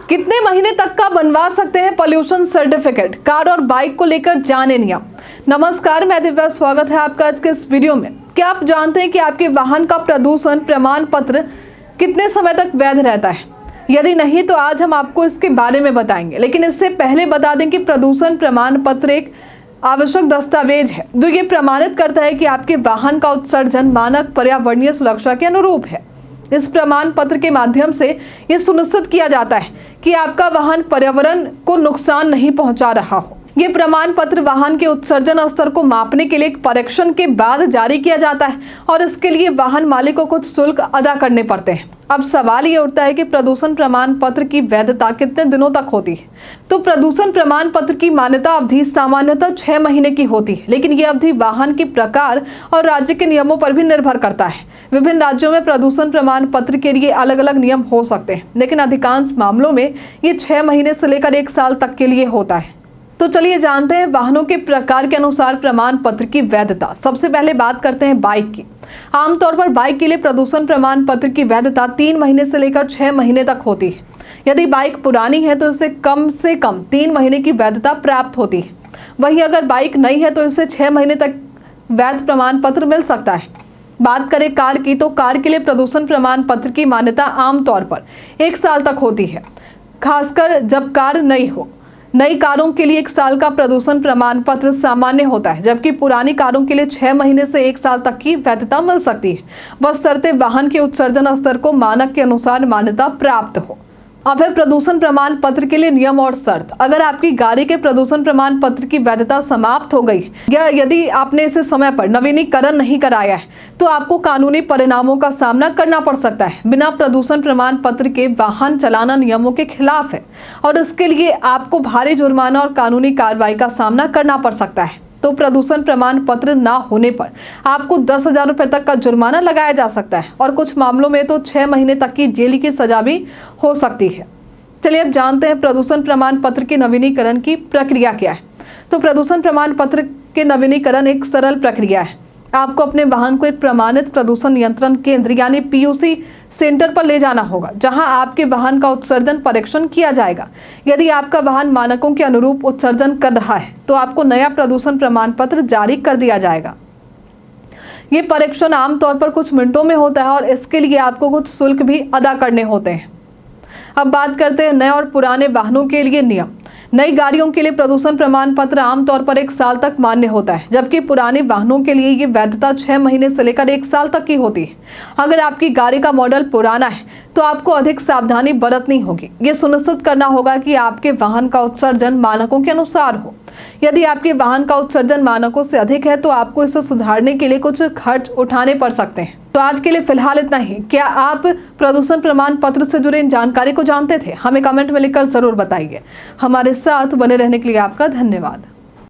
कितने महीने तक का बनवा सकते हैं पॉल्यूशन सर्टिफिकेट? कार और बाइक को लेकर जाने नियम। नमस्कार, मैं दिव्या, स्वागत है आपका आज के इस वीडियो में। क्या आप जानते हैं कि आपके वाहन का प्रदूषण प्रमाण पत्र कितने समय तक वैध रहता है? यदि नहीं तो आज हम आपको इसके बारे में बताएंगे, लेकिन इससे पहले बता दें कि प्रदूषण प्रमाण पत्र एक आवश्यक दस्तावेज है जो ये प्रमाणित करता है कि आपके वाहन का उत्सर्जन मानक पर्यावरणीय सुरक्षा के अनुरूप है। इस प्रमाण पत्र के माध्यम से ये सुनिश्चित किया जाता है कि आपका वाहन पर्यावरण को नुकसान नहीं पहुंचा रहा हो। ये प्रमाण पत्र वाहन के उत्सर्जन स्तर को मापने के लिए एक परीक्षण के बाद जारी किया जाता है और इसके लिए वाहन मालिक को कुछ शुल्क अदा करने पड़ते हैं। अब सवाल ये उठता है कि प्रदूषण प्रमाण पत्र की वैधता कितने दिनों तक होती है? तो प्रदूषण प्रमाण पत्र की मान्यता अवधि सामान्यतः 6 महीने की होती है, लेकिन ये अवधि वाहन के प्रकार और राज्य के नियमों पर भी निर्भर करता है। विभिन्न राज्यों में प्रदूषण प्रमाण पत्र के लिए अलग अलग नियम हो सकते हैं, लेकिन अधिकांश मामलों में ये 6 महीने से लेकर 1 साल तक के लिए होता है। तो चलिए जानते हैं वाहनों के प्रकार के अनुसार प्रमाण पत्र की वैधता। सबसे पहले बात करते हैं बाइक की। आमतौर पर बाइक के लिए प्रदूषण प्रमाण पत्र की वैधता 3 महीने से लेकर 6 महीने तक होती है। यदि बाइक पुरानी है तो इसे कम से कम 3 महीने की वैधता प्राप्त होती है। वहीं अगर बाइक नई है तो इसे 6 महीने तक वैध प्रमाण पत्र मिल सकता है। बात करें कार की, तो कार के लिए प्रदूषण प्रमाण पत्र की मान्यता आमतौर पर 1 साल तक होती है, खासकर जब कार नई हो। नई कारों के लिए 1 साल का प्रदूषण प्रमाण पत्र सामान्य होता है, जबकि पुरानी कारों के लिए 6 महीने से 1 साल तक की वैधता मिल सकती है, बशर्ते वाहन के उत्सर्जन स्तर को मानक के अनुसार मान्यता प्राप्त हो। अब है प्रदूषण प्रमाण पत्र के लिए नियम और शर्त। अगर आपकी गाड़ी के प्रदूषण प्रमाण पत्र की वैधता समाप्त हो गई या यदि आपने इसे समय पर नवीनीकरण नहीं कराया है तो आपको कानूनी परिणामों का सामना करना पड़ सकता है। बिना प्रदूषण प्रमाण पत्र के वाहन चलाना नियमों के खिलाफ है और इसके लिए आपको भारी जुर्माना और कानूनी कार्रवाई का सामना करना पड़ सकता है। तो प्रदूषण प्रमाण पत्र ना होने पर आपको 10,000 रुपये तक का जुर्माना लगाया जा सकता है और कुछ मामलों में तो 6 महीने तक की जेल की सजा भी हो सकती है। चलिए अब जानते हैं प्रदूषण प्रमाण पत्र के नवीनीकरण की प्रक्रिया क्या है। तो प्रदूषण प्रमाण पत्र के नवीनीकरण एक सरल प्रक्रिया है। आपको अपने वाहन को एक प्रमाणित प्रदूषण नियंत्रण केंद्र यानी PUC सेंटर पर ले जाना होगा, जहां आपके वाहन का उत्सर्जन परीक्षण किया जाएगा। यदि आपका वाहन मानकों के अनुरूप उत्सर्जन कर रहा है तो आपको नया प्रदूषण प्रमाण पत्र जारी कर दिया जाएगा। ये परीक्षण आमतौर पर कुछ मिनटों में होता है और इसके लिए आपको कुछ शुल्क भी अदा करने होते हैं। अब बात करते हैं नए और पुराने वाहनों के लिए नियम। नई गाड़ियों के लिए प्रदूषण प्रमाण पत्र आमतौर पर 1 साल तक मान्य होता है, जबकि पुराने वाहनों के लिए ये वैधता 6 महीने से लेकर 1 साल तक की होती है। अगर आपकी गाड़ी का मॉडल पुराना है तो आपको अधिक सावधानी बरतनी होगी। ये सुनिश्चित करना होगा कि आपके वाहन का उत्सर्जन मानकों के अनुसार हो। यदि आपके वाहन का उत्सर्जन मानकों से अधिक है तो आपको इसे सुधारने के लिए कुछ खर्च उठाने पड़ सकते हैं। तो आज के लिए फिलहाल इतना ही। क्या आप प्रदूषण प्रमाण पत्र से जुड़े इन जानकारी को जानते थे? हमें कमेंट में लिखकर जरूर बताइए। हमारे साथ बने रहने के लिए आपका धन्यवाद।